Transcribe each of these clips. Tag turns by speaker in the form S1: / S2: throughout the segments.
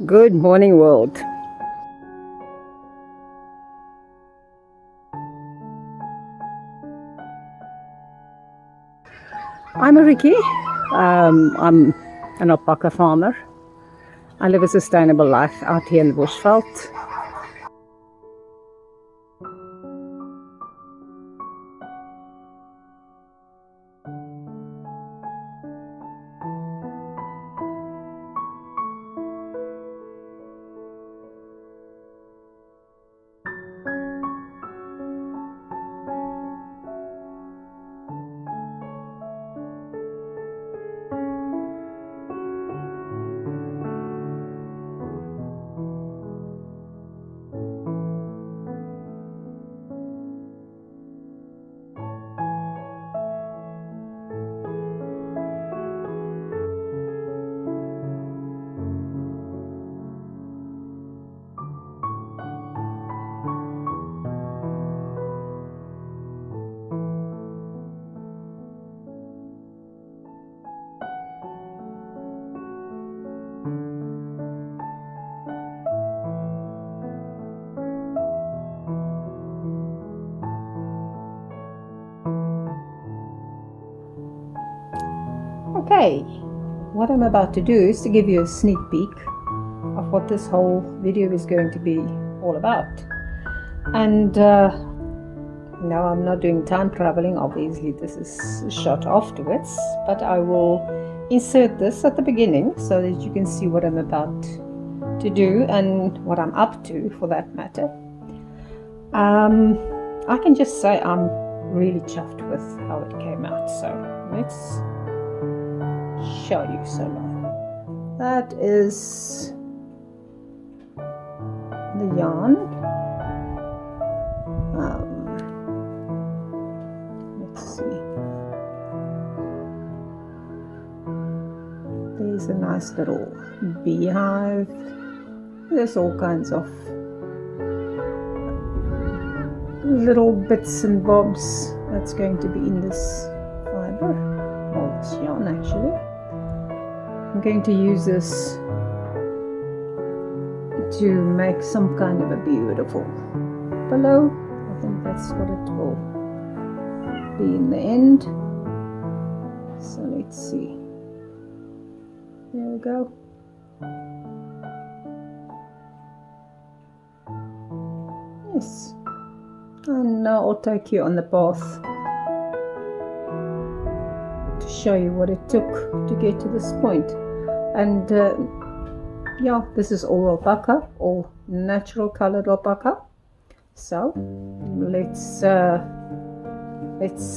S1: Good morning, world. I'm Ricky. I'm an alpaca farmer. I live a sustainable life out here in the bushveld. Okay, what I'm about to do is to give you a sneak peek of what this whole video is going to be all about. And no, I'm not doing time traveling. Obviously this is shot afterwards, but I will insert this at the beginning so that you can see what I'm about to do and what I'm up to, for that matter. I can just say I'm really chuffed with how it came out, so let's show you some. That is the yarn. Let's see. There's a nice little beehive. There's all kinds of little bits and bobs that's going to be in this fiber, or this yarn actually. I'm going to use this to make some kind of a beautiful pillow. I think that's what it will be in the end. So let's see. There we go. Yes. And now I'll take you on the path to show you what it took to get to this point. And yeah, this is all alpaca, all natural colored alpaca. So let's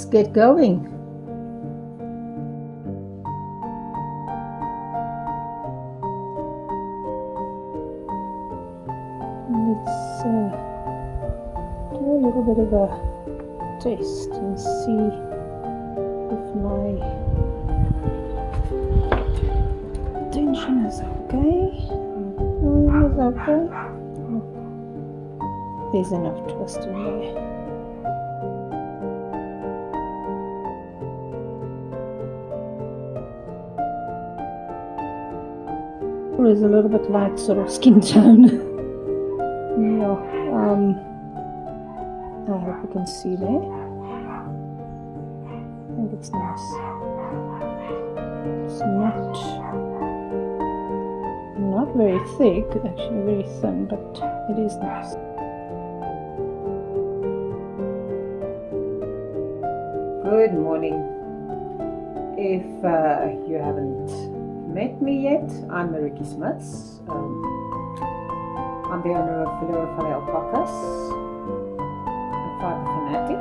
S1: get going. Let's do a little bit of a test and see if my tension is okay. Is okay. There's enough twist in there. Is a little bit light sort of skin tone. Yeah, I hope you can see there. I think it's nice. It's not very thick, actually very thin, but it is nice. Good morning. If you haven't met me yet, I'm Ricky Smith. I'm the owner of Fibre Alpacas, a fibre fanatic,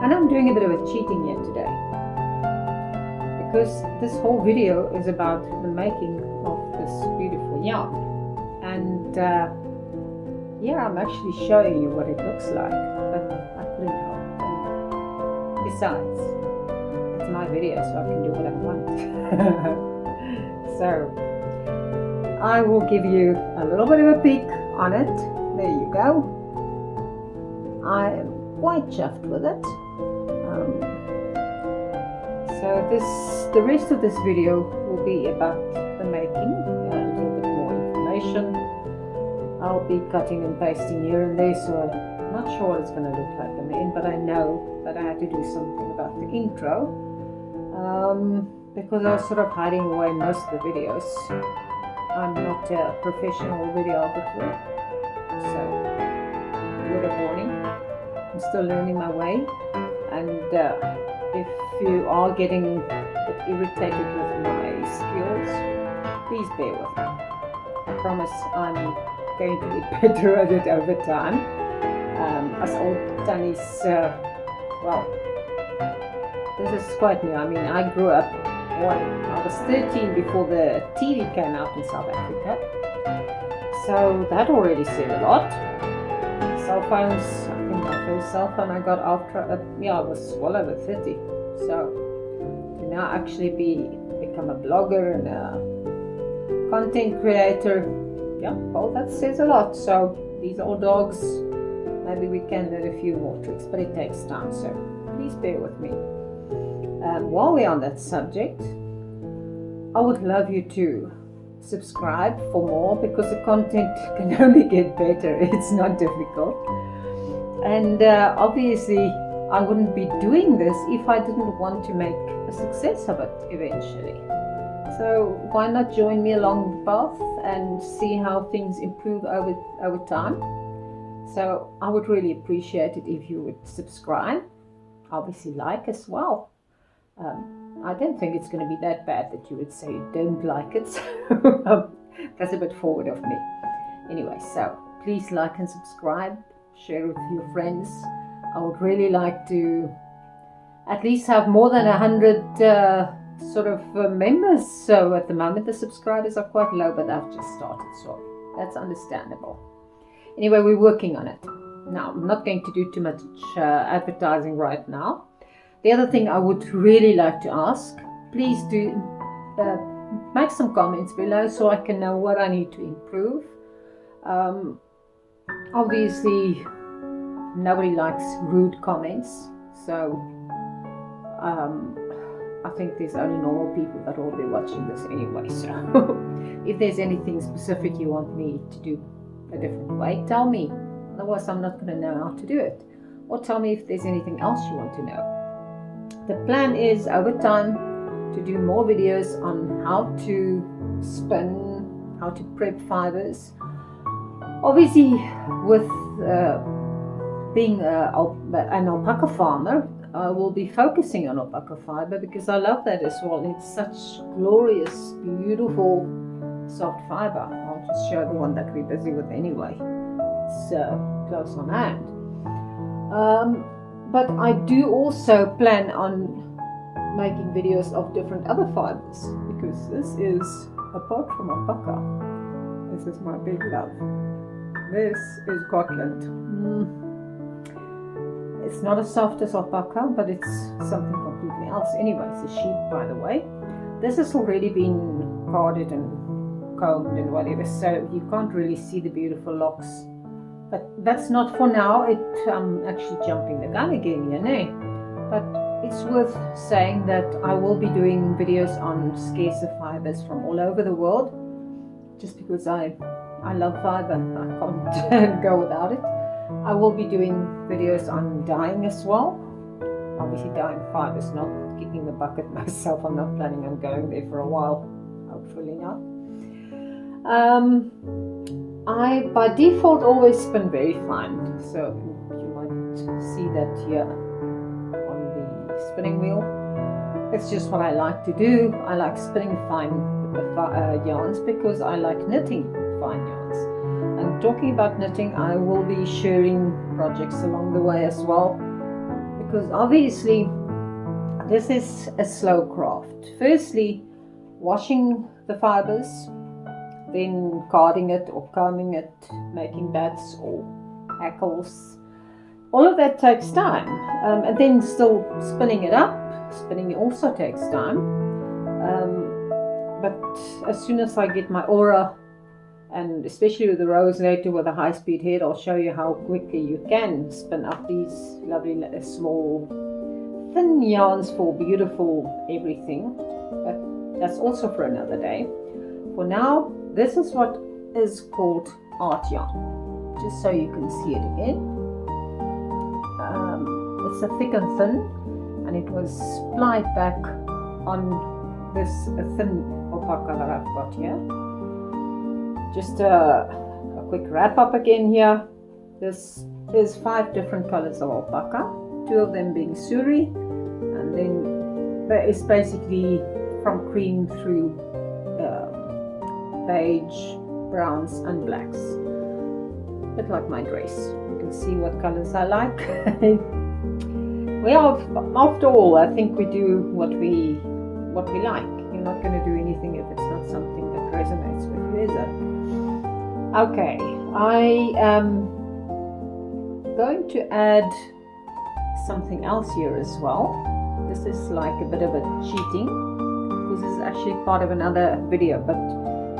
S1: and I'm doing a bit of a cheating yet today, because this whole video is about the making of this beautiful yarn, and yeah, I'm actually showing you what it looks like, but I couldn't help. And besides, it's my video, so I can do what I want. So I will give you a little bit of a peek on it. There you go. I am quite chuffed with it. So the rest of this video will be about the making, a little bit more I'll be cutting and pasting here and there, so I'm not sure what it's going to look like in the end, but I know that I had to do something about the intro, because I was sort of hiding away most of the videos. I'm not a professional videographer, so word of warning, I'm still learning my way, and if you are getting a bit irritated with my skills, please bear with me. I promise I'm going to get better at it over time. As old Tannies, well, this is quite new. I mean, I grew up, I was 13 before the TV came out in South Africa, so that already said a lot. Cell phones, I think my first cell phone I got after, I was well over 30, so to now actually become a blogger and a content creator, yeah, well, that says a lot. So these old dogs, maybe we can learn a few more tricks, but it takes time, so please bear with me. While we're on that subject, I would love you to subscribe for more, because the content can only get better. It's not difficult, and obviously I wouldn't be doing this if I didn't want to make a success of it eventually. So why not join me along the path and see how things improve over time? So I would really appreciate it if you would subscribe, obviously like as well. I don't think it's going to be that bad that you would say you don't like it, so that's a bit forward of me. Anyway, so please like and subscribe, share with your friends. I would really like to at least have more than 100 members. So at the moment the subscribers are quite low, but I've just started, so that's understandable. Anyway, we're working on it. Now, I'm not going to do too much advertising right now. The other thing I would really like to ask, please do make some comments below so I can know what I need to improve. Obviously, nobody likes rude comments, so I think there's only normal people that will be watching this anyway. So if there's anything specific you want me to do a different way, tell me. Otherwise, I'm not going to know how to do it. Or tell me if there's anything else you want to know. The plan is over time to do more videos on how to spin, how to prep fibers. Obviously, with being an alpaca farmer, I will be focusing on alpaca fiber because I love that as well. It's such glorious, beautiful, soft fiber. I'll just show the one that we're busy with anyway. It's close on hand. But I do also plan on making videos of different other fibers, because this is, apart from alpaca, this is my big love. This is Gotland. It's not as soft as alpaca, but it's something completely else. Anyway, it's a sheep, by the way. This has already been carded and combed and whatever, so you can't really see the beautiful locks. But that's not for now. I'm actually jumping the gun again, you know. But it's worth saying that I will be doing videos on scarcer fibers from all over the world, just because I love fiber. I can't go without it. I will be doing videos on dyeing as well. Obviously dyeing fibers, not kicking the bucket myself. I'm not planning on going there for a while. Hopefully not. I, by default, always spin very fine, so you might see that here on the spinning wheel. It's just what I like to do. I like spinning fine with the yarns because I like knitting fine yarns. And talking about knitting, I will be sharing projects along the way as well, because obviously this is a slow craft. Firstly, washing the fibers, then carding it or combing it, making bats or hackles. All of that takes time, and then still spinning it up. Spinning also takes time, but as soon as I get my aura, and especially with the rose later with a high-speed head, I'll show you how quickly you can spin up these lovely small thin yarns for beautiful everything. But that's also for another day. For now, this is what is called art yarn, just so you can see it again. It's a thick and thin, and it was plied back on this thin alpaca that I've got here. Just a quick wrap up again here. This is 5 different colors of alpaca, 2 of them being Suri, and then there is basically from cream through beige, browns and blacks. A bit like my dress. You can see what colors I like. Well, after all, I think we do what we like. You're not going to do anything if it's not something that resonates with you, is it? Okay, I am going to add something else here as well. This is like a bit of a cheating, because this is actually part of another video, but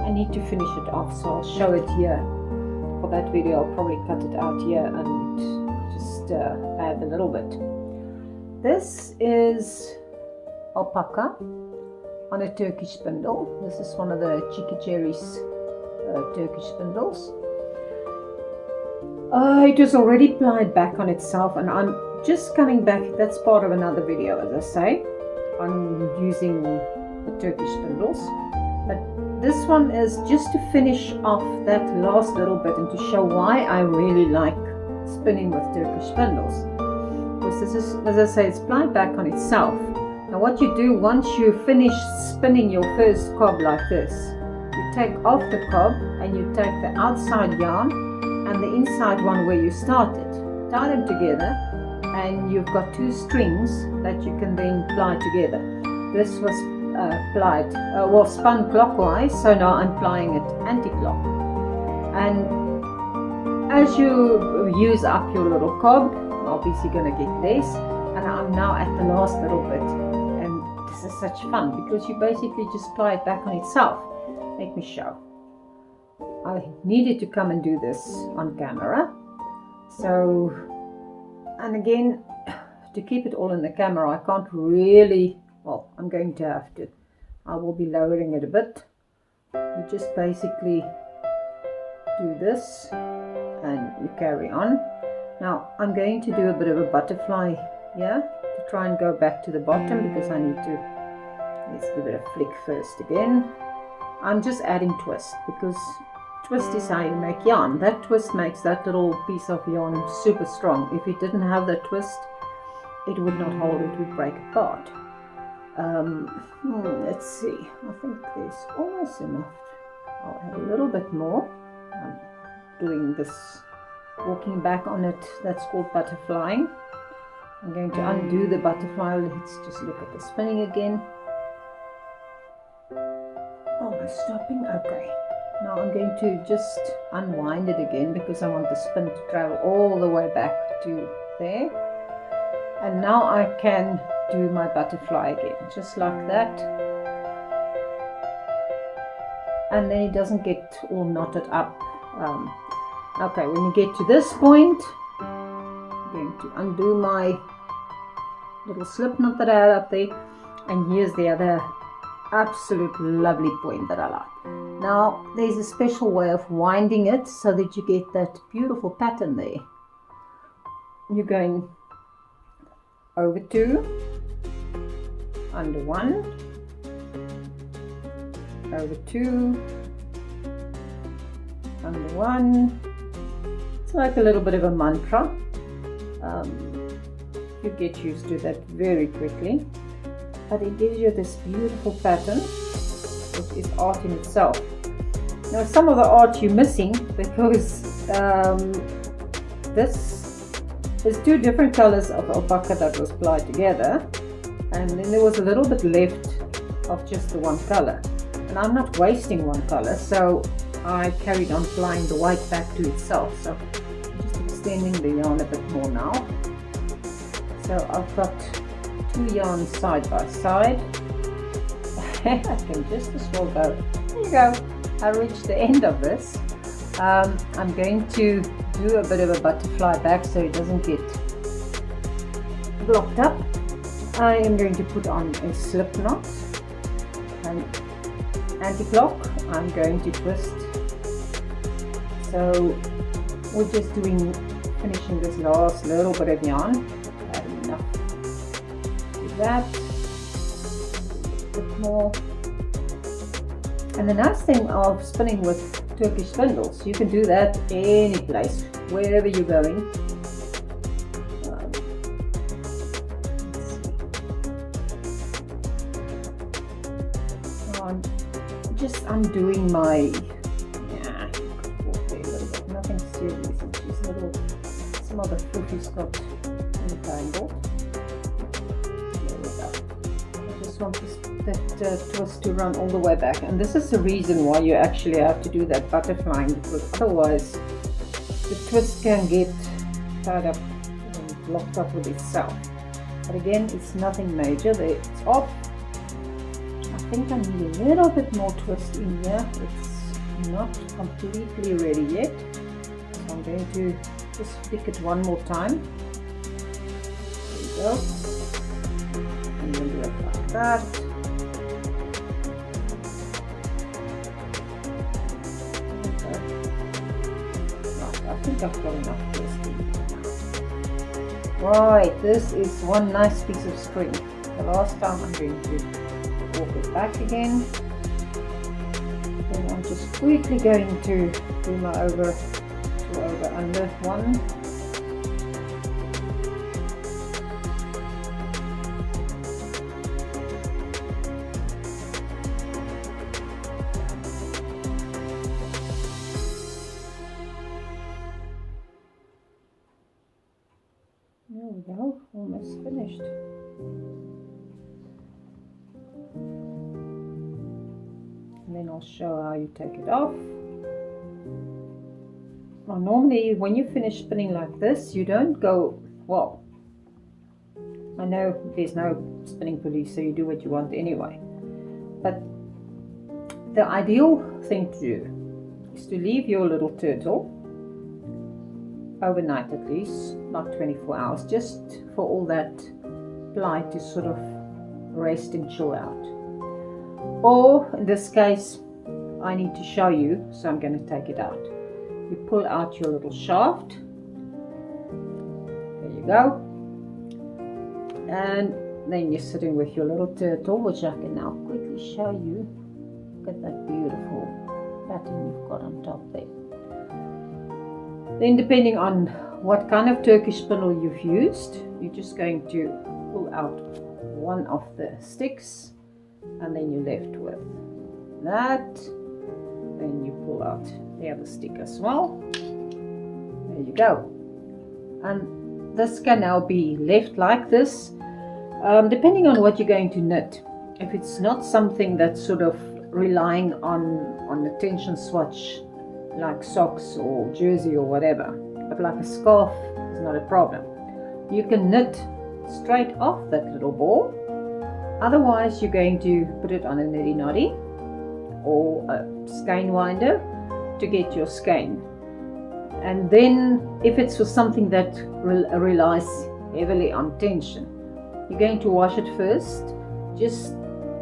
S1: I need to finish it off, so I'll show it here. For that video, I'll probably cut it out here and just add a little bit. This is alpaca on a Turkish spindle. This is one of the Cheeky Cherries Turkish spindles. It was already plied back on itself, and I'm just coming back. That's part of another video, as I say, on using the Turkish spindles. But this one is just to finish off that last little bit and to show why I really like spinning with Turkish spindles. Because this is, as I say, it's plied back on itself. Now what you do once you finish spinning your first cob like this, you take off the cob and you take the outside yarn and the inside one where you started, tie them together, and you've got 2 strings that you can then ply together. This was spun clockwise, so now I'm plying it anti-clock. And as you use up your little cob, obviously going to get less, and I'm now at the last little bit, and this is such fun because you basically just ply it back on itself. Let me show. I needed to come and do this on camera, so, and again, to keep it all in the camera, I can't really, well, I'm going to have to, I will be lowering it a bit. You just basically do this and you carry on. Now I'm going to do a bit of a butterfly here to try and go back to the bottom, because I need to, let's give it a flick first again. I'm just adding twist, because twist is how you make yarn. That twist makes that little piece of yarn super strong. If it didn't have that twist, it would not hold, it would break apart. Let's see, I think there's almost enough. I'll add a little bit more. I'm doing this, walking back on it, that's called butterflying. I'm going to undo the butterfly. Let's just look at the spinning again. Oh, am I stopping? Okay. Now I'm going to just unwind it again, because I want the spin to travel all the way back to there. And now I can do my butterfly again, just like that. And then it doesn't get all knotted up. Okay, when you get to this point, I'm going to undo my little slip knot that I had up there. And here's the other absolute lovely point that I like. Now, there's a special way of winding it so that you get that beautiful pattern there. You're going over 2, under 1, over 2, under 1. It's like a little bit of a mantra. You get used to that very quickly, but it gives you this beautiful pattern, which is art in itself. Now some of the art you're missing, because this is 2 different colors of alpaca that was plied together, and then there was a little bit left of just the one color, and I'm not wasting one color, so I carried on plying the white back to itself. So I'm just extending the yarn a bit more now. So I've got 2 yarns side by side. I can just as well go, there you go, I reached the end of this. I'm going to do a bit of a butterfly back so it doesn't get blocked up. I am going to put on a slip knot and anti-clock. I'm going to twist So we're just finishing this last little bit of yarn. Add enough to that. A bit more. And the nice thing of spinning with Turkish spindles, you can do that any place, wherever you're going. So I'm just undoing my, nothing serious, it's just some of the fruit is got entangled. There we go. I just want that twist to run all the way back, and this is the reason why you actually have to do that butterflying, because otherwise the twist can get tied up and locked up with itself. But again, it's nothing major. It's off. I think I need a little bit more twist in here. It's not completely ready yet, so I'm going to just flick it one more time. There we go. And then do it like that. I think I've got enough twist. Right, this is one nice piece of string. The last time I'm going to walk it back again. Then I'm just quickly going to do my over under one. There we go, almost finished. And then I'll show how you take it off. Well, normally when you finish spinning like this, you don't go, well, I know there's no spinning police, so you do what you want anyway. But the ideal thing to do is to leave your little turtle overnight, at least, not 24 hours, just for all that ply to sort of rest and chill out. Or in this case, I need to show you, so I'm going to take it out. You pull out your little shaft. There you go. And then you're sitting with your little turtle, which I can now quickly show you. Look at that beautiful pattern you've got on top there. Then depending on what kind of Turkish spindle you've used, you're just going to pull out one of the sticks, and then you're left with that. Then you pull out the other stick as well. There you go. And this can now be left like this, depending on what you're going to knit. If it's not something that's sort of relying on the tension swatch, like socks or jersey or whatever, but like a scarf is not a problem. You can knit straight off that little ball. Otherwise, you're going to put it on a niddy noddy or a skein winder to get your skein. And then if it's for something that relies heavily on tension, you're going to wash it first, just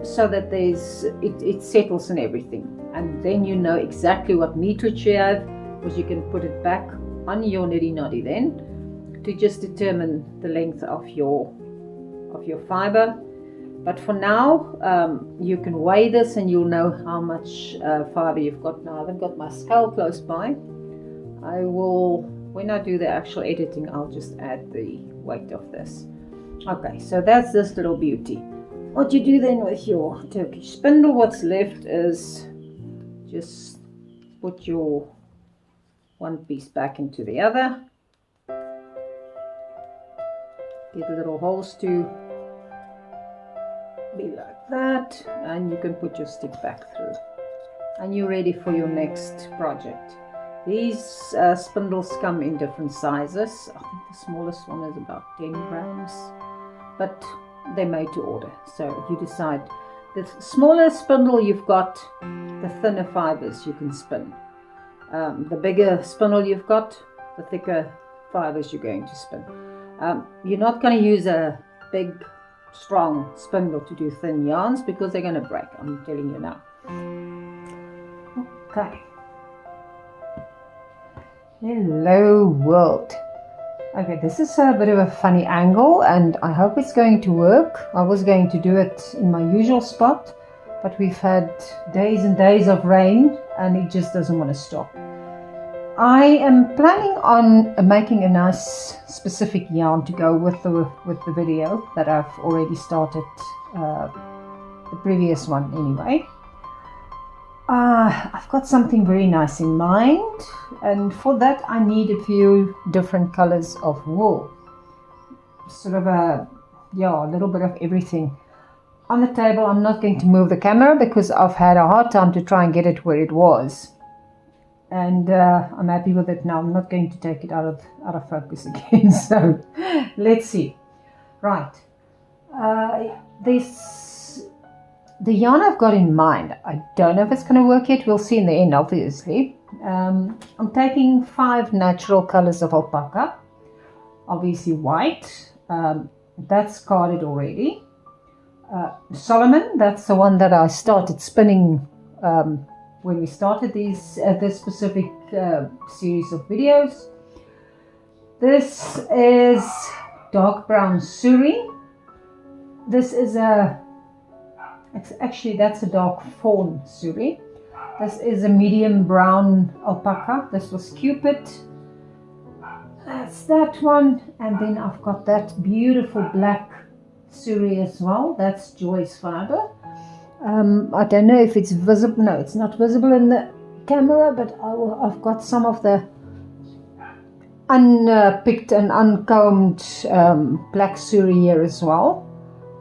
S1: so that it settles and everything. And then you know exactly what meterage you have, because you can put it back on your niddy noddy then to just determine the length of your fiber. But for now, you can weigh this and you'll know how much fiber you've got. Now I haven't got my scale close by. I will, when I do the actual editing, I'll just add the weight of this. Okay, so that's this little beauty. What you do then with your Turkish spindle, what's left is just put your one piece back into the other. Get little holes to be like that, and you can put your stick back through. And you're ready for your next project. These spindles come in different sizes. I think the smallest one is about 10 grams, but they're made to order, so you decide. The smaller spindle you've got, the thinner fibers you can spin. The bigger spindle you've got, the thicker fibers you're going to spin. You're not going to use a big strong spindle to do thin yarns, because they're going to break, I'm telling you now. Okay, Hello world. Okay, this is a bit of a funny angle and I hope it's going to work. I was going to do it in my usual spot, but we've had days and days of rain and it just doesn't want to stop. I am planning on making a nice specific yarn to go with the video that I've already started, the previous one anyway. I've got something very nice in mind, and for that I need a few different colors of wool. Sort of a little bit of everything on the table. I'm not going to move the camera because I've had a hard time to try and get it where it was, and I'm happy with it now. I'm not going to take it out of focus again. So let's see. Right, the yarn I've got in mind, I don't know if it's going to work yet. We'll see in the end, obviously. I'm taking 5 natural colors of alpaca. Obviously white, that's carded already. Solomon, that's the one that I started spinning when we started this specific series of videos. This is dark brown Suri. This is that's a dark fawn Suri. This is a medium brown alpaca. This was Cupid. That's that one. And then I've got that beautiful black Suri as well. That's Joy's fibre. I don't know if it's visible. No, it's not visible in the camera, but I've got some of the unpicked and uncombed black Suri here as well,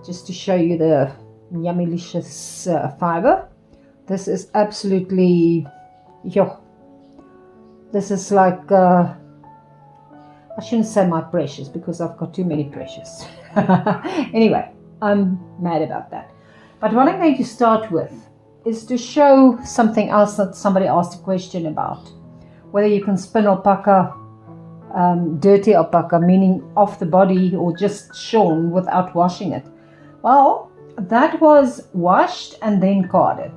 S1: just to show you the yummylicious fibre. This is absolutely, this is like, I shouldn't say my precious because I've got too many precious. Anyway, I'm mad about that. But what I'm going to start with is to show something else that somebody asked a question about. Whether you can spin alpaca, dirty alpaca, meaning off the body or just shorn without washing it. Well, that was washed and then carded.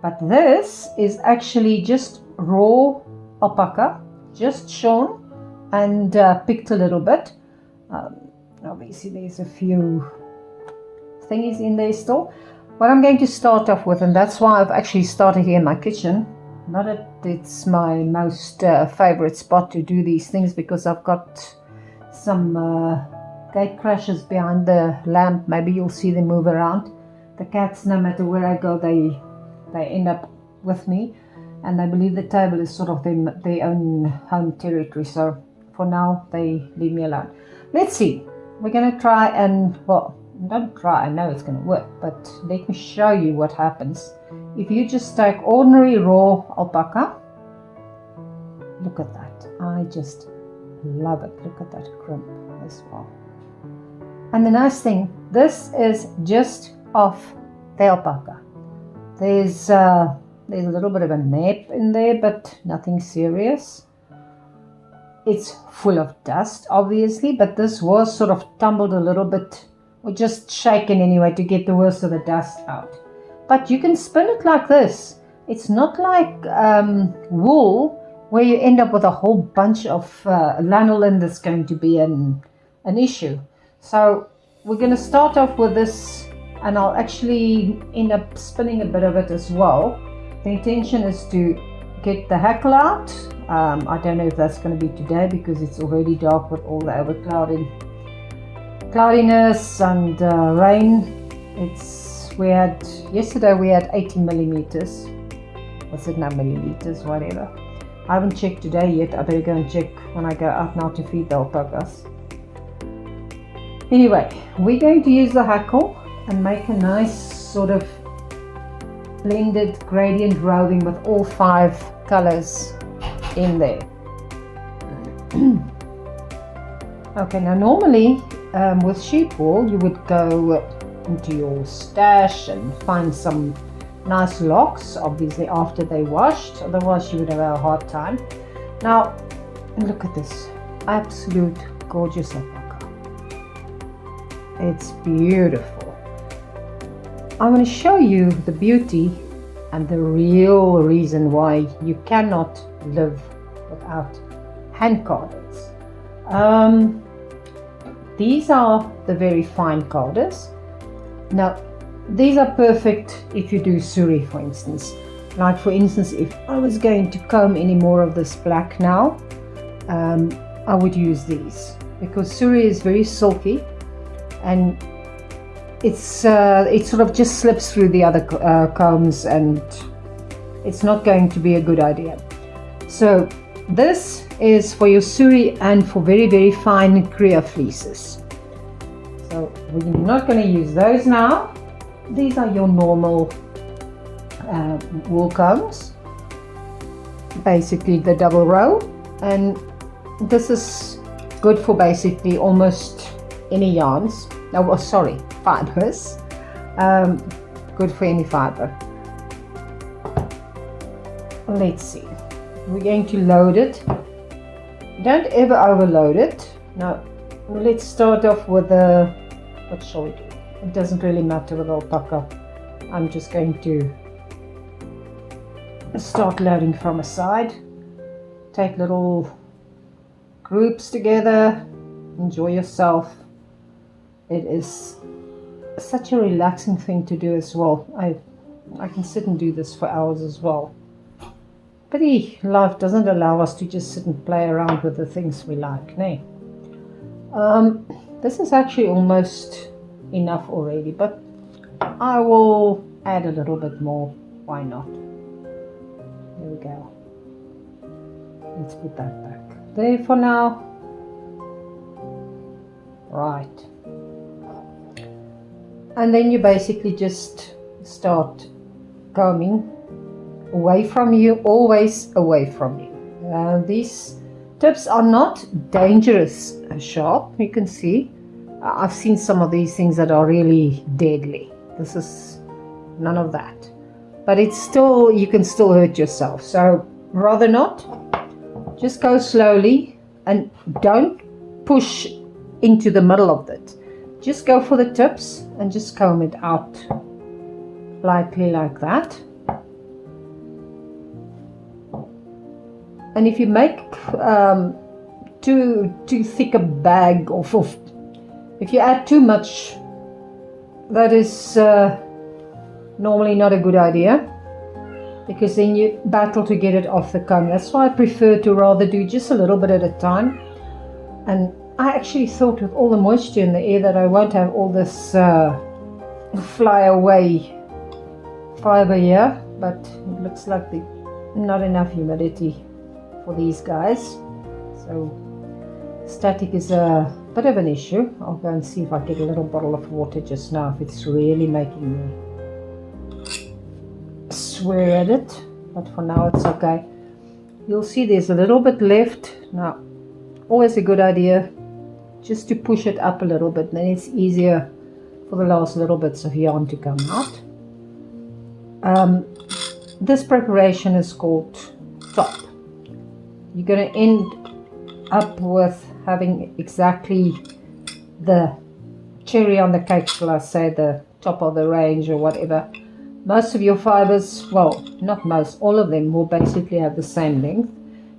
S1: But this is actually just raw alpaca, just shorn and picked a little bit. Obviously there's a few thingies in there still. What I'm going to start off with, and that's why I've actually started here in my kitchen. Not that it's my most favorite spot to do these things, because I've got some gate crashes behind the lamp. Maybe you'll see them move around. The cats, no matter where I go, they end up with me, and they believe the table is sort of their own home territory. So for now they leave me alone. Let's see. We're going to try and, well, don't try, I know it's going to work, but let me show you what happens if you just take ordinary raw alpaca. Look at that. I just love it. Look at that crimp as well. And the nice thing, this is just off the alpaca. There's a little bit of a nap in there, but nothing serious. It's full of dust, obviously, but this was sort of tumbled a little bit, or just shaken anyway, to get the worst of the dust out. But you can spin it like this. It's not like wool, where you end up with a whole bunch of lanolin that's going to be an issue. So we're going to start off with this, and I'll actually end up spinning a bit of it as well. The intention is to get the hackle out. I don't know if that's going to be today, because it's already dark with all the cloudiness and rain. Yesterday we had 80 millimeters. What's it now, milliliters, whatever. I haven't checked today yet. I better go and check when I go out now to feed the alpacas. Anyway, we're going to use the hackle and make a nice sort of blended gradient roving with all 5 colors in there. Okay, now normally with sheep wool you would go into your stash and find some nice locks, obviously after they washed, otherwise you would have a hard time. Now look at this absolute gorgeous alpaca. It's beautiful. I'm going to show you the beauty and the real reason why you cannot live without hand carders. These are the very fine carders. Now, these are perfect if you do Suri, for instance. Like for instance, if I was going to comb any more of this black now, I would use these, because Suri is very silky and it sort of just slips through the other combs, and it's not going to be a good idea. So this is for your Suri and for very, very fine Kriya fleeces. So we're not going to use those now. These are your normal wool combs, basically the double row, and this is good for basically almost any yarns. Oh, sorry, fibers. Good for any fiber. Let's see. We're going to load it. Don't ever overload it. Now, let's start off with what shall we do? It doesn't really matter with alpaca. I'm just going to start loading from a side. Take little groups together. Enjoy yourself. It is such a relaxing thing to do as well. I can sit and do this for hours as well. But life doesn't allow us to just sit and play around with the things we like, no? This is actually almost enough already, but I will add a little bit more. Why not? There we go. Let's put that back there for now. Right. And then you basically just start combing away from you, always away from you. These tips are not dangerous sharp. You can see I've seen some of these things that are really deadly. This is none of that, but it's still, you can still hurt yourself, so rather not. Just go slowly and don't push into the middle of it. Just go for the tips and just comb it out lightly like that. And if you make too thick a bag of if you add too much, that is normally not a good idea, because then you battle to get it off the comb. That's why I prefer to rather do just a little bit at a time. And I actually thought with all the moisture in the air that I won't have all this fly away fiber here, but it looks like not enough humidity for these guys, so static is a bit of an issue. I'll go and see if I get a little bottle of water just now, if it's really making me swear at it, but for now it's okay. You'll see there's a little bit left. Now, always a good idea just to push it up a little bit, then it's easier for the last little bits of yarn to come out. This preparation is called top. You're going to end up with having exactly the cherry on the cake, shall I say, the top of the range or whatever. Most of your fibers, well, not most, all of them will basically have the same length.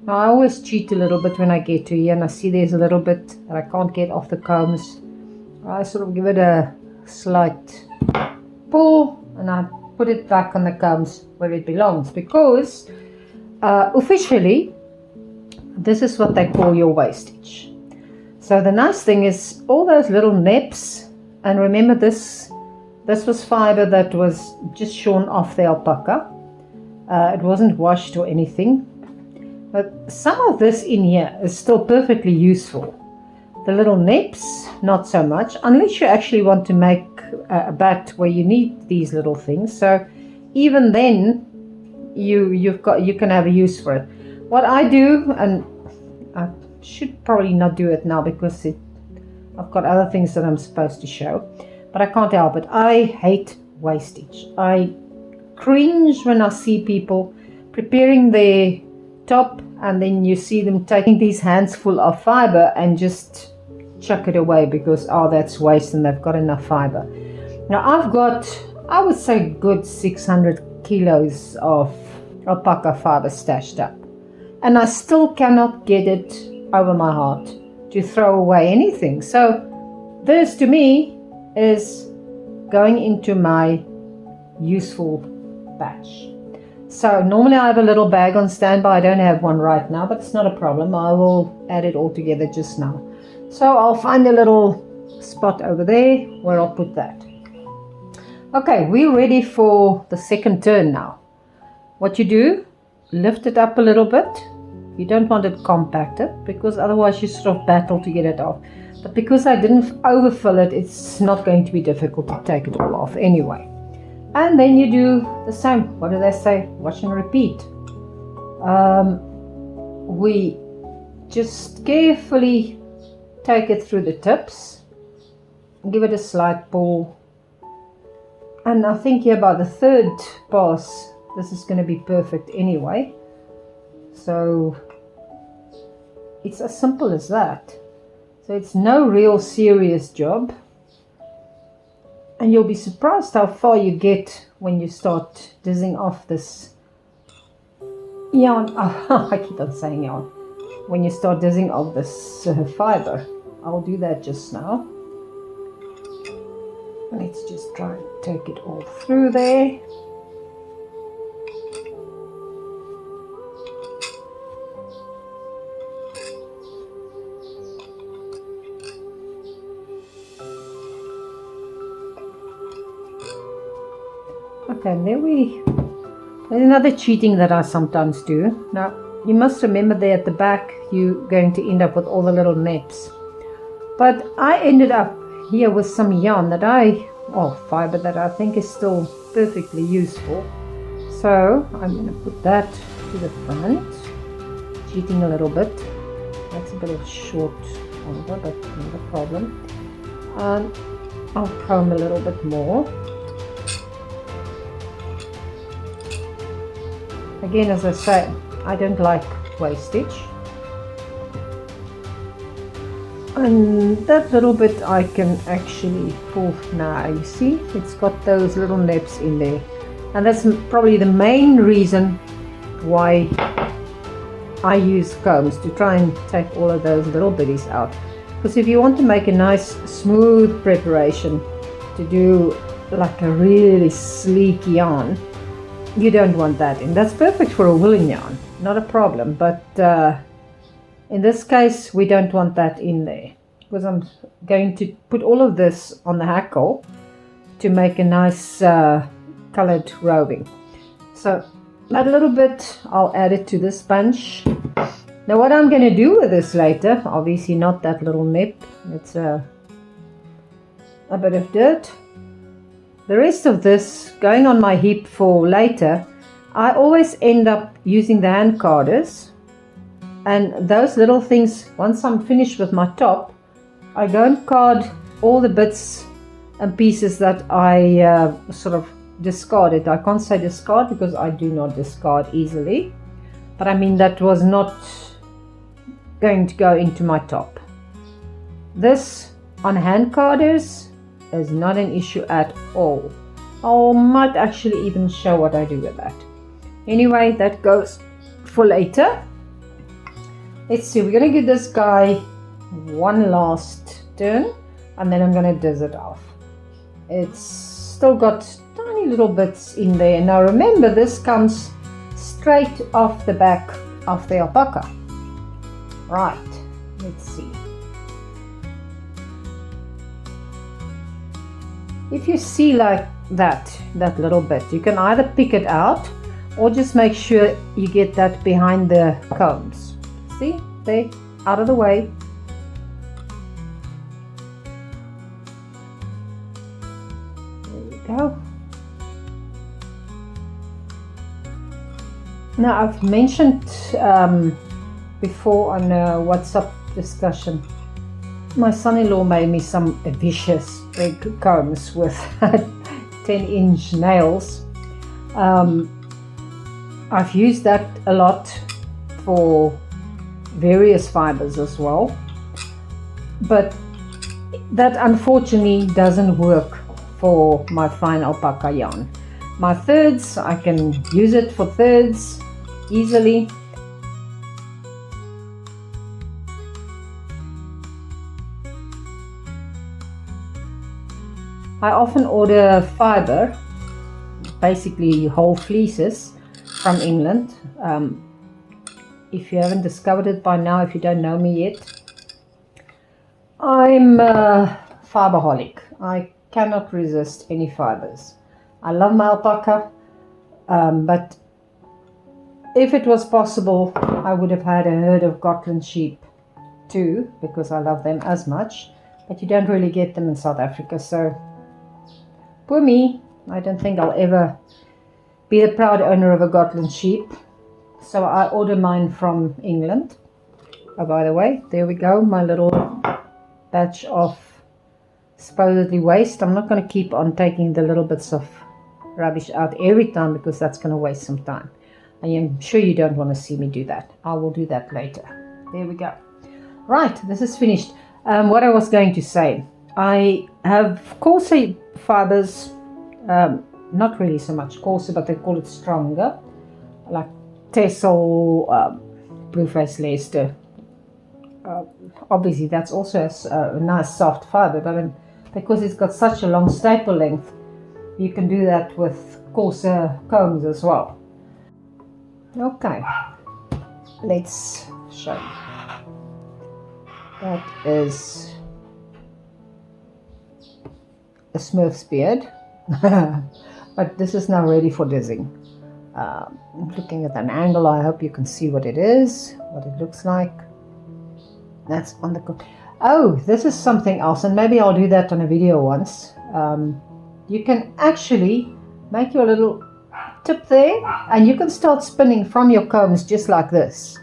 S1: Now I always cheat a little bit when I get to here and I see there's a little bit that I can't get off the combs. I sort of give it a slight pull and I put it back on the combs where it belongs, because officially this is what they call your wastage. So the nice thing is all those little nips, and remember this was fiber that was just shorn off the alpaca. It wasn't washed or anything. But some of this in here is still perfectly useful. The little nips, not so much, unless you actually want to make a bat where you need these little things. So even then, you can have a use for it. What I do, and I should probably not do it now because I've got other things that I'm supposed to show, but I can't help it. I hate wastage. I cringe when I see people preparing their top and then you see them taking these hands full of fiber and just chuck it away because, oh, that's waste and they've got enough fiber. Now I've got, I would say, good 600 kilos of alpaca fiber stashed up, and I still cannot get it over my heart to throw away anything. So this to me is going into my useful batch. So normally I have a little bag on standby. I don't have one right now, but it's not a problem. I will add it all together just now. So I'll find a little spot over there where I'll put that. Okay, we're ready for the second turn now. What you do, lift it up a little bit. You don't want it compacted because otherwise you sort of battle to get it off. But because I didn't overfill it, it's not going to be difficult to take it all off anyway. And then you do the same. What do they say? Wash and repeat. We just carefully take it through the tips, give it a slight pull, and I think here by the third pass this is going to be perfect anyway. So it's as simple as that. So it's no real serious job. And you'll be surprised how far you get when you start dizzing off this yarn. Oh, I keep on saying yarn. When you start dizzing off this fibre. I'll do that just now. Let's just try and take it all through there. Okay, there's another cheating that I sometimes do. Now, you must remember there at the back, you're going to end up with all the little nets. But I ended up here with some yarn that fibre that I think is still perfectly useful. So, I'm going to put that to the front. Cheating a little bit. That's a bit of short over, but not a problem. And I'll comb a little bit more. Again, as I say, I don't like wastage. And that little bit I can actually pull now. You see, it's got those little nibs in there. And that's probably the main reason why I use combs, to try and take all of those little bitties out. Because if you want to make a nice smooth preparation to do like a really sleek yarn, you don't want that in. That's perfect for a woolen yarn, not a problem, but in this case we don't want that in there, because I'm going to put all of this on the hackle to make a nice colored roving. So that little bit I'll add it to the sponge. Now what I'm going to do with this later, obviously not that little nip, it's a bit of dirt. The rest of this going on my heap for later, I always end up using the hand carders, and those little things, once I'm finished with my top, I go and card all the bits and pieces that I sort of discarded. I can't say discard because I do not discard easily, but I mean that was not going to go into my top. This on hand carders is not an issue at all. I might actually even show what I do with that. Anyway, that goes for later. Let's see, we're going to give this guy one last turn and then I'm going to diz it off. It's still got tiny little bits in there. Now remember, this comes straight off the back of the alpaca. Right, let's see. If you see like that little bit, you can either pick it out or just make sure you get that behind the combs. See, there, out of the way. There we go. Now I've mentioned before on a WhatsApp discussion, my son-in-law made me some vicious big combs with 10-inch nails. I've used that a lot for various fibers as well, but that unfortunately doesn't work for my fine alpaca yarn. My thirds, I can use it for thirds easily. I often order fibre, basically whole fleeces from England. If you haven't discovered it by now, if you don't know me yet, I'm a fibreholic. I cannot resist any fibres. I love my alpaca, but if it was possible, I would have had a herd of Gotland sheep too, because I love them as much. But you don't really get them in South Africa, so poor me. I don't think I'll ever be the proud owner of a Gotland sheep. So I order mine from England. Oh, by the way, there we go, my little batch of supposedly waste. I'm not going to keep on taking the little bits of rubbish out every time, because that's going to waste some time. And I'm sure you don't want to see me do that. I will do that later. There we go. Right, this is finished. What I was going to say, I have coarser fibers, not really so much coarser, but they call it stronger, like Tessel, Blueface Leicester. Obviously that's also a nice soft fiber, but because it's got such a long staple length, you can do that with coarser combs as well. Okay, let's show you. That is a Smurf's beard, but this is now ready for dizzing. I'm looking at an angle. I hope you can see what it is, what it looks like. That's on the oh, this is something else, and maybe I'll do that on a video once. You can actually make your little tip there, and you can start spinning from your combs just like this.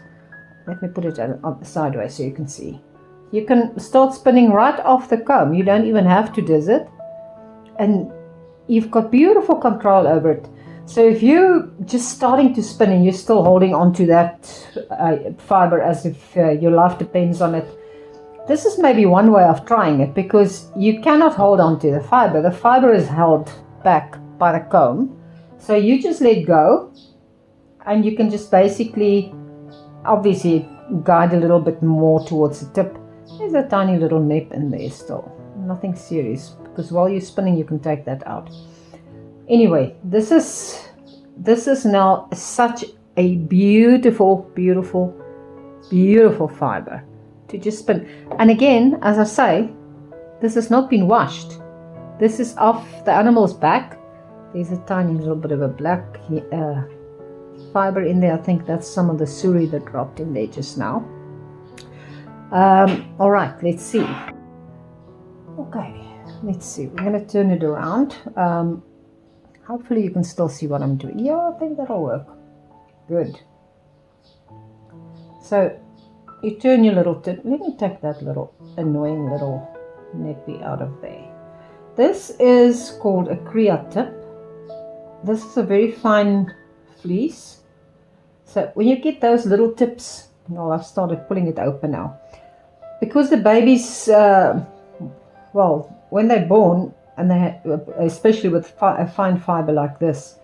S1: Let me put it on the sideways so you can see. You can start spinning right off the comb. You don't even have to diz it, and you've got beautiful control over it. So if you're just starting to spin and you're still holding on to that fiber as if your life depends on it, this is maybe one way of trying it, because you cannot hold on to the fiber. The fiber is held back by the comb. So you just let go, and you can just basically, obviously, guide a little bit more towards the tip. There's a tiny little nip in there still. Nothing serious, because while you're spinning you can take that out. Anyway, this is now such a beautiful, beautiful, beautiful fiber to just spin. And again, as I say, this has not been washed. This is off the animal's back. There's a tiny little bit of a black fiber in there. I think that's some of the Suri that dropped in there just now. All right, let's see. Okay, let's see. We're going to turn it around. Hopefully you can still see what I'm doing. Yeah, I think that'll work. Good. So you turn your little tip. Let me take that little annoying little nippy out of there. This is called a Kriya tip. This is a very fine fleece. So when you get those little tips, well, I've started pulling it open now. Because the babies, well, when they're born, and they, especially with a fine fiber like this,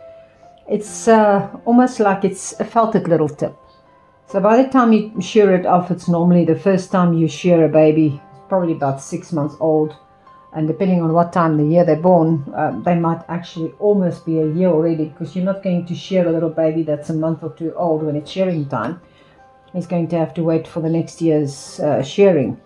S1: it's almost like it's a felted little tip. So by the time you shear it off, it's normally the first time you shear a baby, probably about 6 months old. And depending on what time of the year they're born, they might actually almost be a year already, because you're not going to shear a little baby that's a month or two old when it's shearing time. He's going to have to wait for the next year's shearing.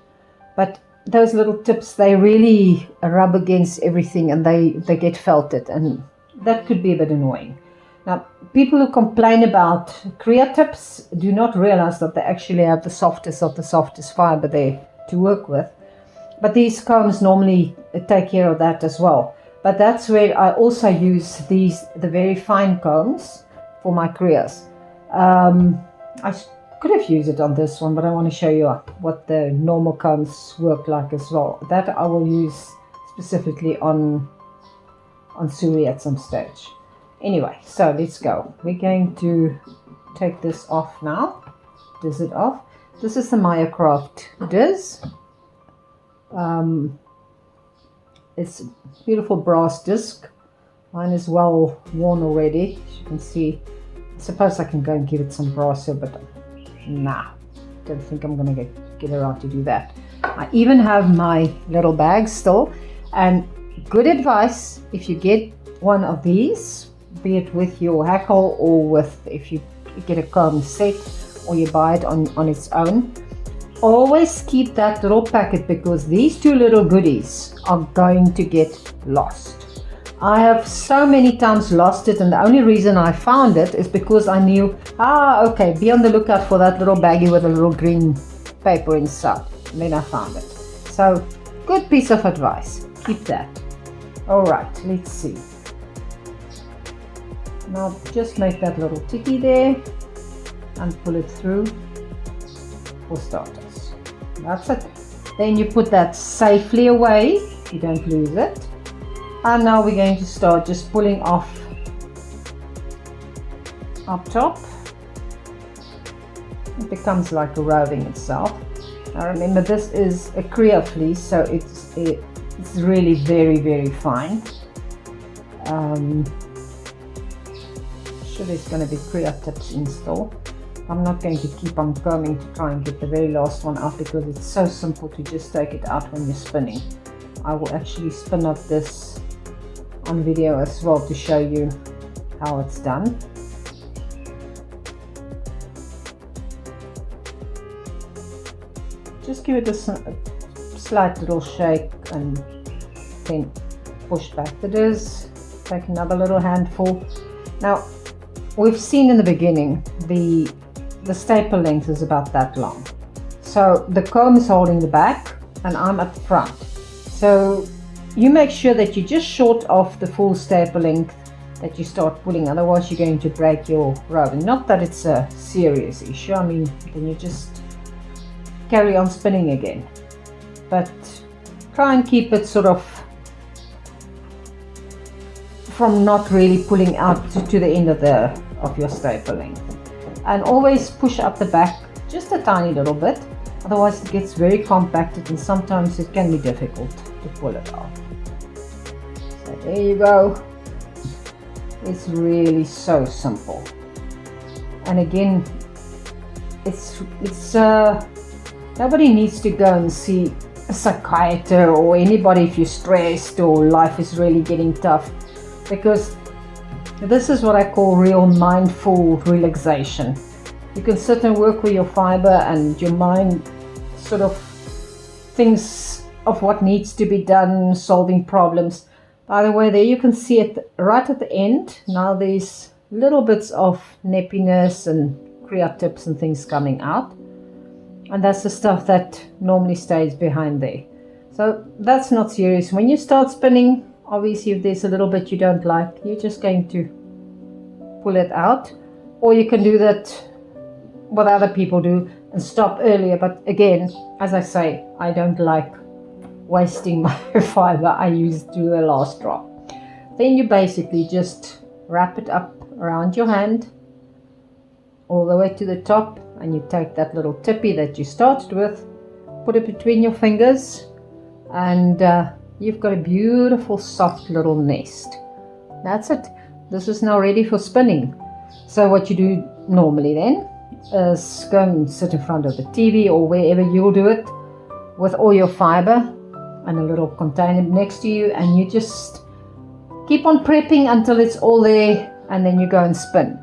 S1: But those little tips, they really rub against everything, and they get felted, and that could be a bit annoying. Now, people who complain about Kriya tips do not realize that they actually have the softest of the softest fiber there to work with. But these combs normally take care of that as well. But that's where I also use the very fine combs for my Kriyas. I could have used it on this one, but I want to show you what the normal combs work like as well. That I will use specifically on Suri at some stage. Anyway, so let's go. We're going to take this off now. Diz it off. This is the Craft Diz. It's a beautiful brass disc. Mine is well worn already, as you can see. I suppose I can go and give it some brass here, but nah, don't think I'm gonna get around to do that. I even have my little bag still, and good advice, if you get one of these, be it with your hackle or with, if you get a comb set or you buy it on its own, always keep that little packet, because these two little goodies are going to get lost. I have so many times lost it, and the only reason I found it is because I knew, okay, be on the lookout for that little baggie with a little green paper inside. And then I found it. So, good piece of advice. Keep that. Alright, let's see. Now just make that little ticky there and pull it through for starters. That's it. Then you put that safely away, you don't lose it. And now we're going to start just pulling off up top. It becomes like a roving itself. Now remember, this is a Kriya fleece, so it's really very, very fine. Sure, there's going to be Kriya tips in store. I'm not going to keep on combing to try and get the very last one out, because it's so simple to just take it out when you're spinning. I will actually spin up this on video as well to show you how it's done. Just give it a slight little shake and then push back. It is. Take another little handful. Now, we've seen in the beginning the staple length is about that long. So the comb is holding the back and I'm at the front. So you make sure that you just short off the full staple length that you start pulling, otherwise you're going to break your roving. Not that it's a serious issue, I mean, then you just carry on spinning again. But try and keep it sort of from not really pulling out to the end of your staple length. And always push up the back just a tiny little bit, otherwise it gets very compacted and sometimes it can be difficult to pull it off. So there you go. It's really so simple. And again, it's nobody needs to go and see a psychiatrist or anybody if you're stressed or life is really getting tough, because this is what I call real mindful relaxation. You can sit and work with your fiber and your mind sort of thinks of what needs to be done, solving problems. By the way, there you can see it right at the end. Now there's little bits of nappiness and Kriya tips and things coming out. And that's the stuff that normally stays behind there. So that's not serious. When you start spinning, obviously if there's a little bit you don't like, you're just going to pull it out. Or you can do that what other people do and stop earlier. But again, as I say, I don't like wasting my fiber. I use it to the last drop. Then you basically just wrap it up around your hand all the way to the top, and you take that little tippy that you started with, put it between your fingers, and you've got a beautiful soft little nest. That's it. This is now ready for spinning. So what you do normally then is go and sit in front of the TV or wherever you'll do it with all your fiber and a little container next to you, and you just keep on prepping until it's all there, and then you go and spin.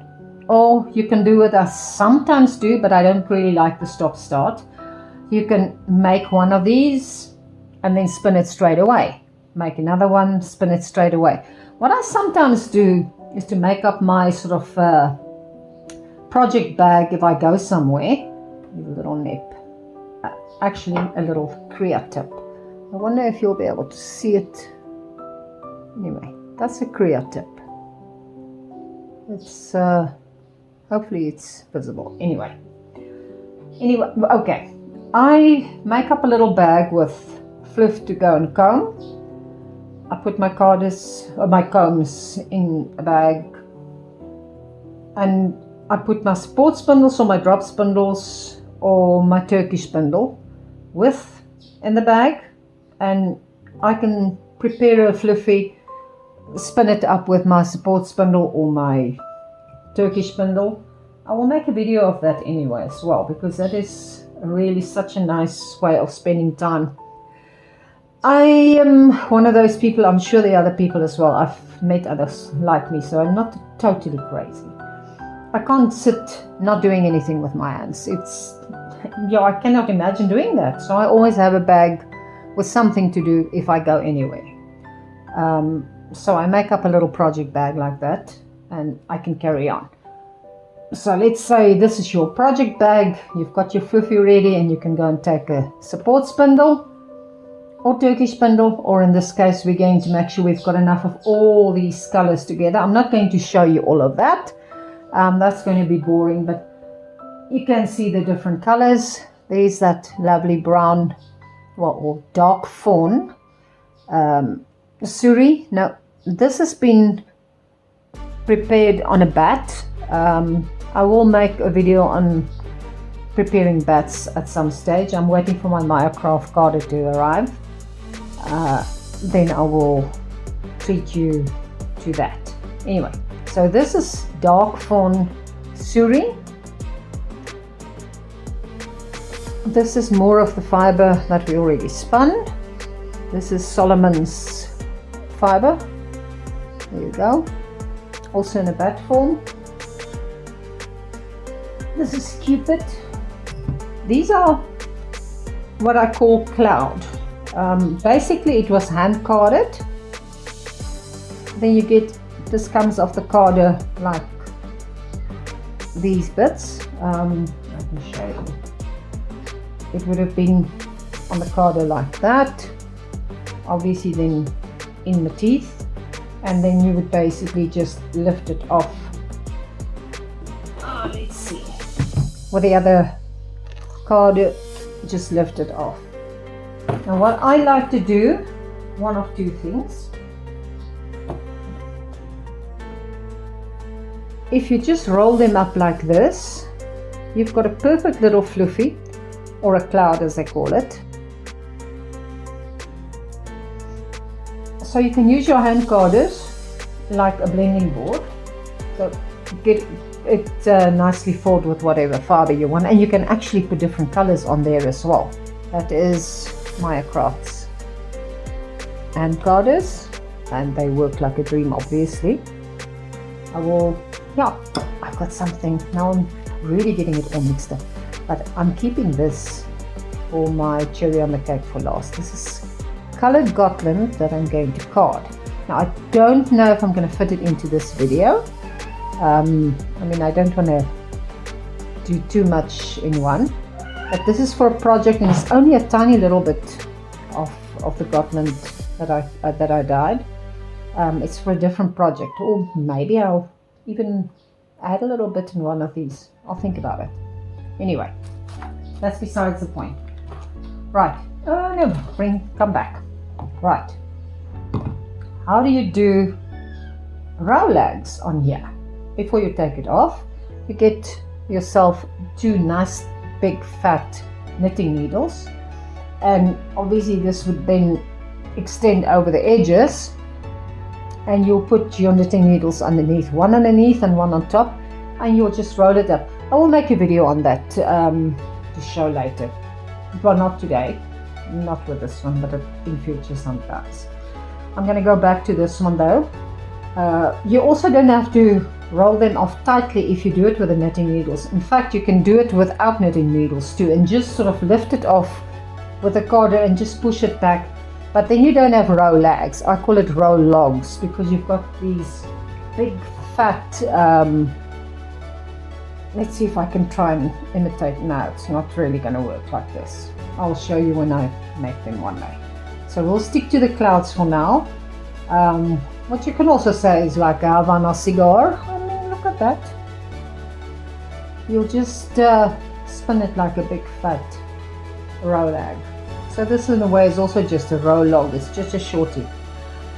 S1: Or you can do what I sometimes do, but I don't really like the stop-start. You can make one of these and then spin it straight away. Make another one, spin it straight away. What I sometimes do is to make up my sort of project bag if I go somewhere. With a little nip. Actually, a little Kriya tip. I wonder if you'll be able to see it. Anyway, that's a Kriya tip. It's hopefully it's visible. Anyway, okay. I make up a little bag with fluff to go and comb. I put my combs in a bag, and I put my support spindles or my drop spindles or my Turkish spindle in the bag, and I can prepare a fluffy, spin it up with my support spindle or my Turkish spindle. I will make a video of that anyway as well, because that is really such a nice way of spending time. I am one of those people, I'm sure there are other people as well. I've met others like me, so I'm not totally crazy. I can't sit not doing anything with my hands. I cannot imagine doing that. So I always have a bag with something to do if I go anywhere. So I make up a little project bag like that and I can carry on. So let's say this is your project bag, you've got your fufu ready and you can go and take a support spindle or Turkish spindle, or in this case we're going to make sure we've got enough of all these colors together. I'm not going to show you all of that. That's going to be boring, but you can see the different colors. There's that lovely brown, or dark fawn. Suri. Now, this has been prepared on a bat. I will make a video on preparing bats at some stage. I'm waiting for my Minecraft card to arrive. Then I will treat you to that. Anyway, so this is dark fawn Suri. This is more of the fiber that we already spun. This is Solomon's fiber. There you go. Also in a bat form. This is Cupid. These are what I call cloud. Basically it was hand carded. Then you get, this comes off the carder like these bits. I can show you. It would have been on the carder like that. Obviously then in the teeth. And then you would basically just lift it off. Let's see. With the other card, just lift it off. Now what I like to do, one of two things. If you just roll them up like this, you've got a perfect little fluffy, or a cloud as they call it. So you can use your hand carders like a blending board. So get it nicely filled with whatever fiber you want, and you can actually put different colors on there as well. That is Maya Crafts hand carders, and they work like a dream, obviously. I've got something now. I'm really getting it all mixed up, but I'm keeping this for my cherry on the cake for last. This is colored Gotland that I'm going to card. Now I don't know if I'm going to fit it into this video. I mean, I don't want to do too much in one, but this is for a project, and it's only a tiny little bit of the Gotland that I dyed. It's for a different project, or maybe I'll even add a little bit in one of these. I'll think about it. Anyway, that's besides the point. Right. Come back. Right. How do you do row legs on here? Before you take it off, you get yourself two nice big fat knitting needles, and obviously this would then extend over the edges, and you'll put your knitting needles underneath and one on top, and you'll just roll it up. I will make a video on that to show later. Well, not today, not with this one, but in future sometimes. I'm going to go back to this one though. You also don't have to roll them off tightly if you do it with the knitting needles. In fact, you can do it without knitting needles too, and just sort of lift it off with a carder and just push it back. But then you don't have row legs. I call it row logs, because you've got these big fat, let's see if I can try and imitate. No, it's not really going to work like this. I'll show you when I make them one day. So we'll stick to the clouds for now. What you can also say is like a Havana cigar. I mean, look at that. You'll just spin it like a big fat row lag. So this in a way is also just a row log. It's just a shorty.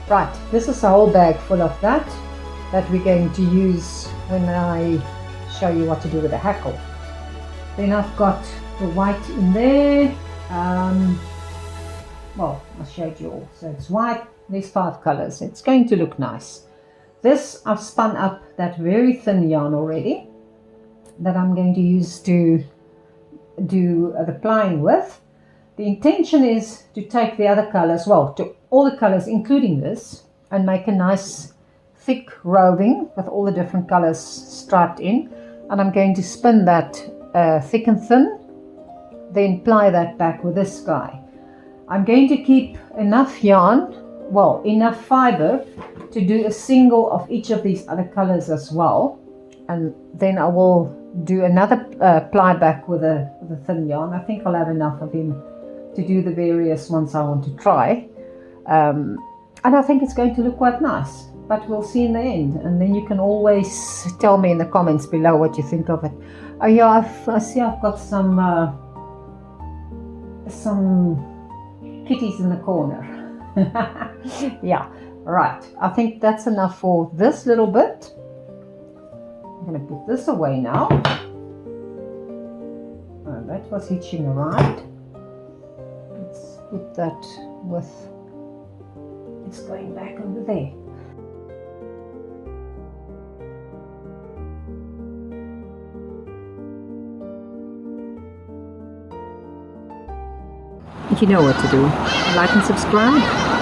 S1: Right, this is a whole bag full of that we're going to use when I show you what to do with the hackle. Then I've got the white in there. Well, I showed you all. So it's white. There's 5 colors. It's going to look nice. This, I've spun up that very thin yarn already that I'm going to use to do the plying with. The intention is to take the other colors, well, to all the colors including this, and make a nice thick roving with all the different colors striped in. And I'm going to spin that thick and thin, then ply that back with this guy. I'm going to keep enough yarn, well, enough fiber to do a single of each of these other colors as well. And then I will do another ply back with a thin yarn. I think I'll have enough of him to do the various ones I want to try. And I think it's going to look quite nice, but we'll see in the end. And then you can always tell me in the comments below what you think of it. Oh yeah, I see I've got some kitties in the corner. Yeah, right. I think that's enough for this little bit. I'm going to put this away now. Oh, that was hitching right. Let's put that with, it's going back over there. You know what to do. Like and subscribe.